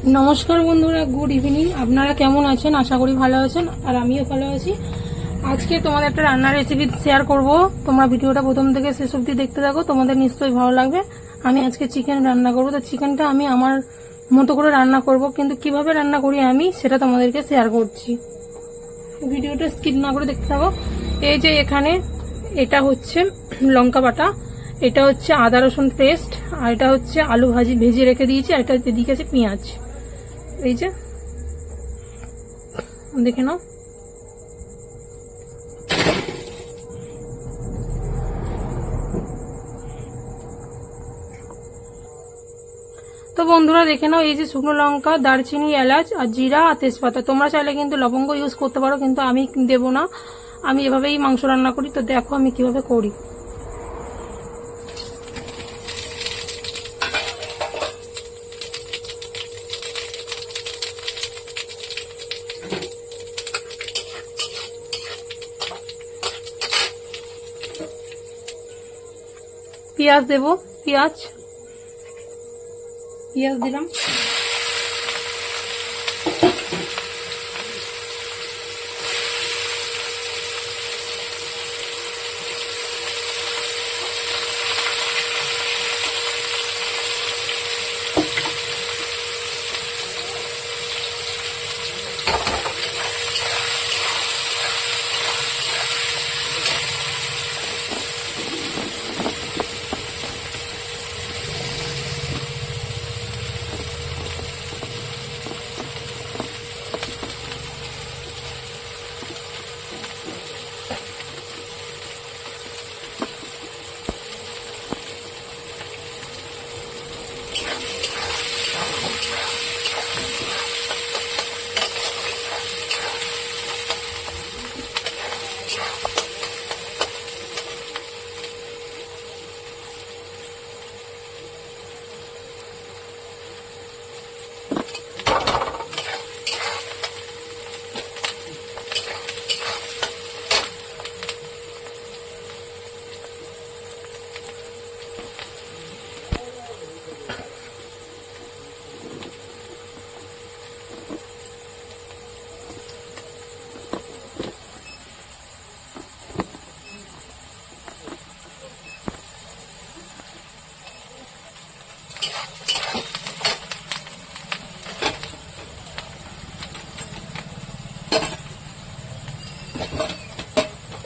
নমস্কার বন্ধুরা, good evening. আপনারা কেমন আছেন? আশা করি ভালো আছেন, আর আমিও ভালো আছি। আজকে তোমাদের একটা রান্নার রেসিপি শেয়ার করব। তোমরা ভিডিওটা প্রথম থেকে শেষ অবধি দেখতে থাকো, তোমাদের নিশ্চয়ই ভালো লাগবে। আমি আজকে চিকেন রান্না করব। তো চিকেনটা আমি আমার মতো করে রান্না করব, কিন্তু কিভাবে রান্না করি আমি সেটা তোমাদেরকে শেয়ার করছি। ভিডিওটা স্কিপ না করে দেখতে থাকো। এই যে এখানে এটা হচ্ছে লঙ্কা বাটা, এটা হচ্ছে আদা রসুন পেস্ট, আর এটা হচ্ছে আলু ভেজে রেখে দিয়েছি, আর এটা এদিকে আছে পেঁয়াজ। এই যে দেখে নাও। তো বন্ধুরা দেখে নাও, এই যে শুকনো লঙ্কা, দারচিনি, এলাচ আর জিরা আর তেজপাতা। তোমরা চাইলে কিন্তু লবঙ্গ ইউজ করতে পারো, কিন্তু আমি দেবো না। আমি এভাবেই মাংস রান্না করি। তো দেখো আমি কিভাবে করি। পেঁয়াজ দেব, পেঁয়াজ দিলাম।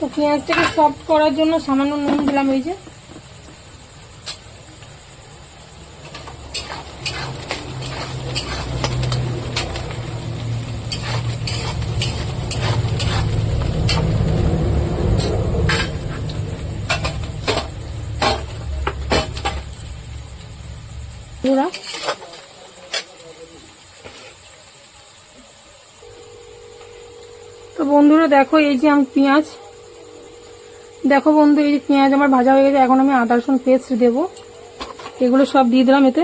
তো পেঁয়াজটাকে সফট করার জন্য সামান্য নুন দিলাম। এই যে তো বন্ধুরা দেখো, এই যে আমি পেঁয়াজ, দেখো বন্ধু, এই যে পেঁয়াজ আমার ভাজা হয়ে গেছে। এখন আমি আদা রসুন পেস্ট দেবো, এগুলো সব দিয়ে দিলাম এতে।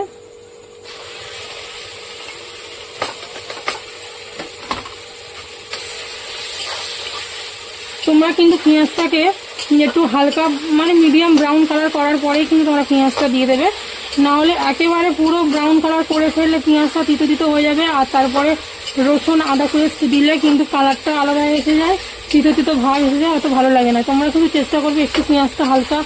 তোমরা কিন্তু পেঁয়াজটাকে একটু হালকা মানে মিডিয়াম ব্রাউন কালার করার পরেই কিন্তু তোমরা পেঁয়াজটা দিয়ে দেবে, না হলে একেবারে পুরো ব্রাউন কালার করে ফেললে পেঁয়াজটা তিতো তিতো হয়ে যাবে। আর তারপরে রসুন আদা পেস্ট দিলে কিন্তু কালারটা আলাদা এসে যায়, তিতো তিতো ভাব এসে যায়, অত ভালো লাগে না। তোমরা কিন্তু চেষ্টা করবে একটু পেঁয়াজটা হালকা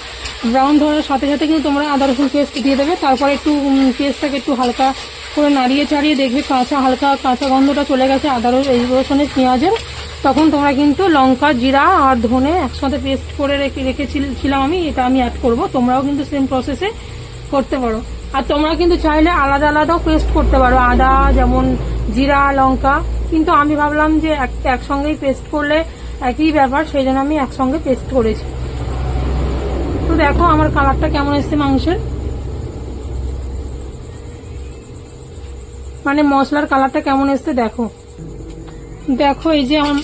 ব্রাউন ধরার সাথে সাথে কিন্তু তোমরা আদা রসুন পেস্ট দিয়ে দেবে। তারপরে একটু পেস্টটাকে একটু হালকা করে নাড়িয়ে চাড়িয়ে দেখবে হালকা কাঁচা গন্ধটা চলে গেছে আদা রসুনের পেঁয়াজের। তখন তোমরা কিন্তু লঙ্কা, জিরা আর ধনে একসাথে পেস্ট করে রেখেছিলাম আমি, এটা আমি অ্যাড করব। তোমরাও কিন্তু সেম প্রসেসে করতে পারো। আর তোমরা কিন্তু চাইলে আলাদা আলাদাও পেস্ট করতে পারো, আদা যেমন, জিরা, লঙ্কা। কিন্তু আমি ভাবলাম যে একসঙ্গেই পেস্ট করলে একই ব্যাপার, সেই জন্য আমি একসঙ্গে পেস্ট করেছি। তো দেখো আমার কালারটা কেমন এসছে মাংসের, মানে মশলার কালারটা কেমন এসছে দেখো। দেখো এই যে আমার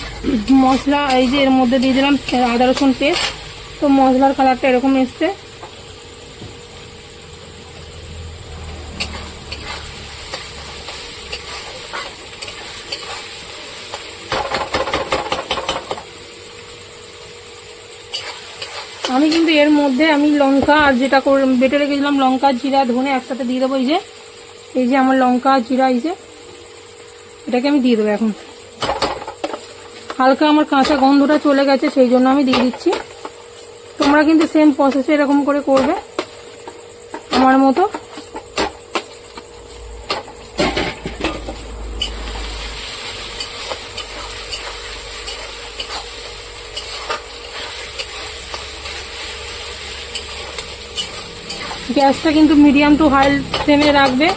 মশলা, এই যে এর মধ্যে দিয়ে দিলাম আদা রসুন পেস্ট। তো মশলার কালারটা এরকম এসছে। আমি কিন্তু এর মধ্যে আমি লঙ্কা আর যেটা বেটে রেখেছিলাম লঙ্কা, জিরা, ধনে একসাথে দিয়ে দেবো। এই যে আমার লঙ্কা, জিরা, এই যে এটাকে আমি দিয়ে দেবো এখন। হালকা আমার কাঁচা গন্ধটা চলে গেছে, সেই জন্য আমি দিয়ে দিচ্ছি। তোমরা কিন্তু সেম প্রসেসে এরকম করে করবে আমার মতো। গ্যাসটা কিন্তু মিডিয়াম টু হাই ফ্লেমে রাখবে।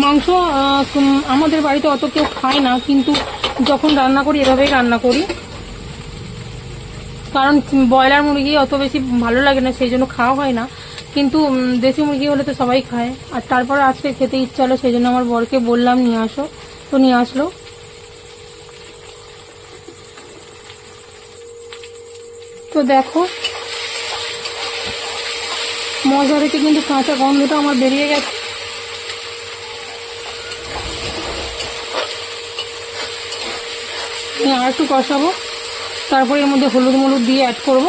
মাংস আমাদের বাড়িতে অত কেউ খায় না, কিন্তু যখন রান্না করি এভাবেই রান্না করি, কারণ ব্রয়লার মুরগি অত বেশি ভালো লাগে না, সেই জন্য খাওয়া হয় না। কিন্তু দেশি মুরগি হলে তো সবাই খায়। আর তারপরে আজকে খেতে ইচ্ছা হলো, সেই জন্য আমার বরকে বললাম নিয়ে আসো, তো নিয়ে আসলো। তো দেখো মশলা থেকে কিন্তু কাঁচা গন্ধটা আমার বেরিয়ে গেছে। আর একটু কষাবো, তারপরে এর মধ্যে হলুদ মলুদ দিয়ে অ্যাড করব।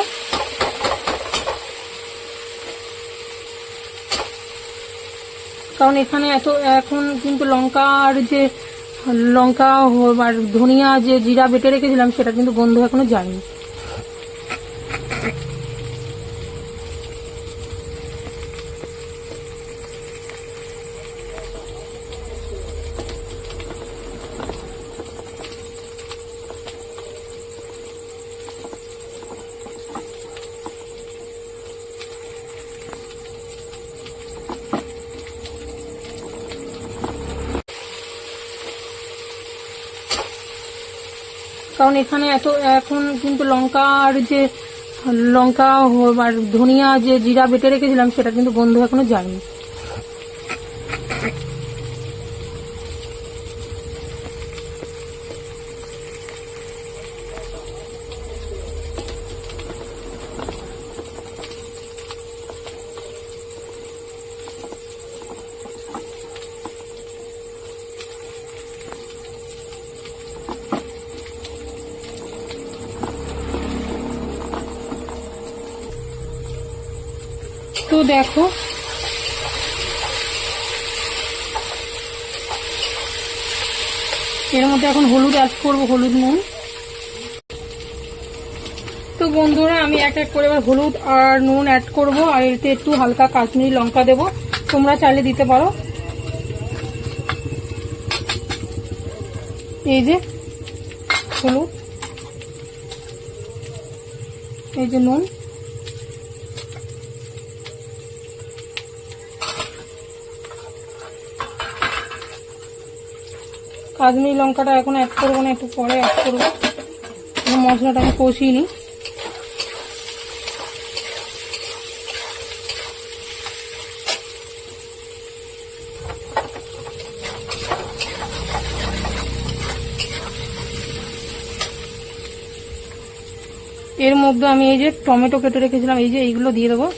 কারণ এখানে এখন কিন্তু লঙ্কা আর ধনিয়া যে জিরা বেটে রেখেছিলাম সেটা কিন্তু গন্ধ এখনো যায়নি। কারণ এখানে এখন কিন্তু লঙ্কা আর ধনিয়া যে জিরা বেটে রেখেছিলাম সেটা কিন্তু গন্ধ এখনো যায়নি। তো দেখো এর মধ্যে এখন হলুদ অ্যাড করবো, হলুদ নুন। তো বন্ধুরা আমি এক এক করে এবার হলুদ আর নুন অ্যাড করবো, আর এতে একটু হালকা কাশ্মীরি লঙ্কা দেবো, তোমরা চাইলে দিতে পারো। এই যে হলুদ, এই যে নুন, কাশ্মীরি লঙ্কাটা এখন অ্যাড করবো না, একটু পরে অ্যাড করবো। মশলাটা আমি কষিয়ে নিই। এর মধ্যে আমি এই যে টমেটো কেটে রেখেছিলাম, এই যে এইগুলো দিয়ে দেবো।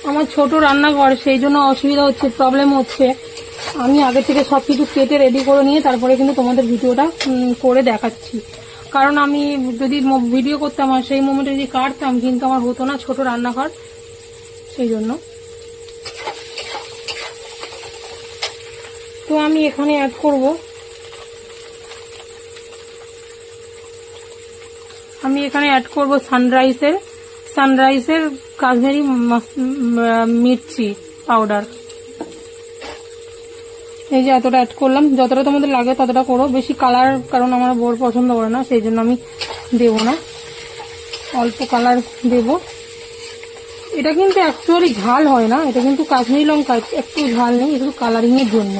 আমার ছোট রান্নাঘর, সেই জন্য অসুবিধা হচ্ছে, প্রবলেম হচ্ছে। আমি আগে থেকে সবকিছু কেটে রেডি করে নিয়ে তারপরে কিন্তু তোমাদের ভিডিওটা করে দেখাচ্ছি। কারণ আমি যদি ভিডিও করতাম আর সেই মোমেন্টে যদি কাটতাম, কিন্তু আমার হতো না, ছোট রান্নাঘর, সেই জন্য। তো আমি এখানে অ্যাড করব, সানরাইসের কাশ্মীরি মির্চি পাউডার। এই যে এতটা অ্যাড করলাম, যতটা তোমাদের লাগে ততটা করো, বেশি কালার কারণ আমার বর পছন্দ করে না, সেই জন্য আমি দেব না, অল্প কালার দেব। এটা কিন্তু অ্যাকচুয়ালি ঝাল হয় না, এটা কিন্তু কাশ্মীরি লঙ্কা, একটু ঝাল নেই, একটু কালারিং এর জন্য।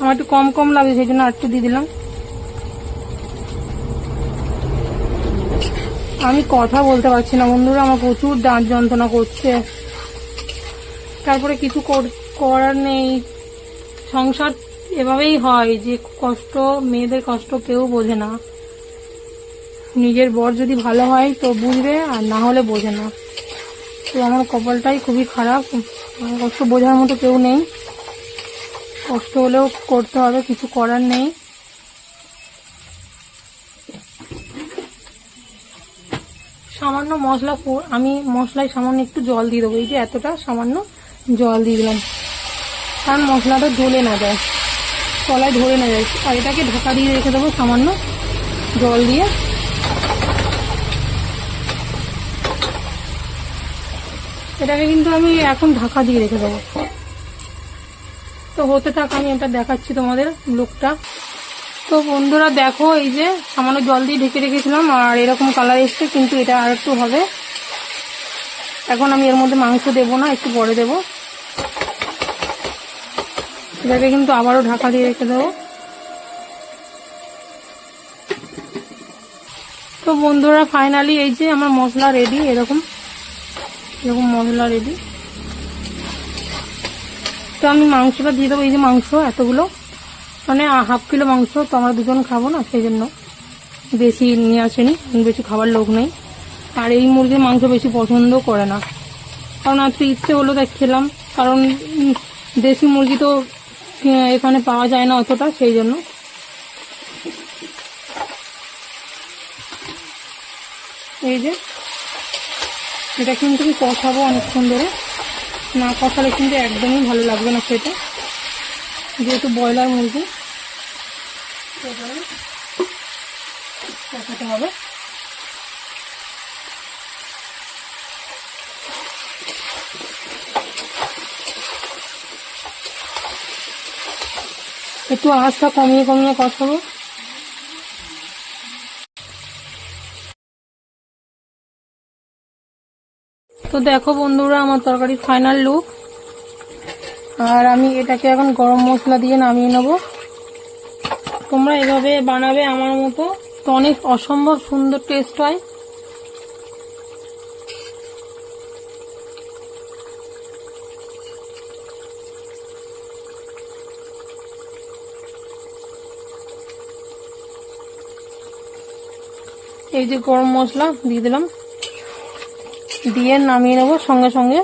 আমার একটু কম কম লাগে, সেই জন্য একটু দিয়ে দিলাম। আমি কথা বলতে পারছি না বন্ধুরা, আমার প্রচুর দাঁত যন্ত্রণা করছে। তারপরে কিছু করার নেই, সংসার এভাবেই হয়, যে কষ্ট, মেয়েদের কষ্ট কেউ বোঝে না। নিজের বর যদি ভালো হয় তো বুঝবে, আর না হলে বোঝে না। তো আমার কপালটাই খুবই খারাপ, কষ্ট বোঝার মতো কেউ নেই, কষ্ট হলেও করতে হবে, কিছু করার নেই। সামান্য মশলা, আমি মশলায় সামান্য একটু জল দিয়ে দেবো, এই যে এতটা সামান্য জল দিয়ে দিলাম, কারণ মশলাটা ঢলে না যায়, তলায় ধরে না যায়। আর এটাকে ঢাকা দিয়ে রেখে দেবো সামান্য জল দিয়ে। এটাকে কিন্তু আমি এখন ঢাকা দিয়ে রেখে দেবো। তো হতে থাক, আমি এটা দেখাচ্ছি তোমাদের লুকটা। তো বন্ধুরা দেখো, এই যে সামান্য জল দিয়ে ঢেকে রেখেছিলাম আর এরকম কালার এসছে, কিন্তু এটা আর একটু হবে। এখন আমি এর মধ্যে মাংস দেবো না, একটু পরে দেবো। এটাকে কিন্তু আবারও ঢাকা দিয়ে রেখে দেবো। তো বন্ধুরা ফাইনালি এই যে আমার মশলা রেডি, এরকম মশলা রেডি। তো আমি মাংসটা দিয়ে দেবো। এই যে মাংস এতগুলো, মানে হাফ কিলো মাংস, তো আমরা দুজন খাবো না, সেই জন্য বেশি নিয়ে আসেনি, বেশি খাবার লোক নেই। আর এই মুরগির মাংস বেশি পছন্দ করে না, কারণ আজকে ইচ্ছে হলো তাই খেলাম, কারণ দেশি মুরগি তো এখানে পাওয়া যায় না অতটা, সেই জন্য। এই যে এটা কিন্তু আমি কষাবো অনেকক্ষণ ধরে, না কষালে কিন্তু একদমই ভালো লাগবে না খেতে, যেহেতু ব্রয়লার মুরগি কষাতে হবে। একটু আঁচটা কমিয়ে কমিয়ে কষাবো। তো দেখো বন্ধুরা আমার তরকারির ফাইনাল লুক। আর আমি এটাকে এখন গরম মশলা দিয়ে নামিয়ে নেব। তোমরা এভাবে বানাবে আমার মতো, তো অনেক অসম্ভব সুন্দর টেস্ট হয়। এই যে গরম মশলা দিয়ে দিলাম, দিয়ে নামিয়ে নেব সঙ্গে সঙ্গে।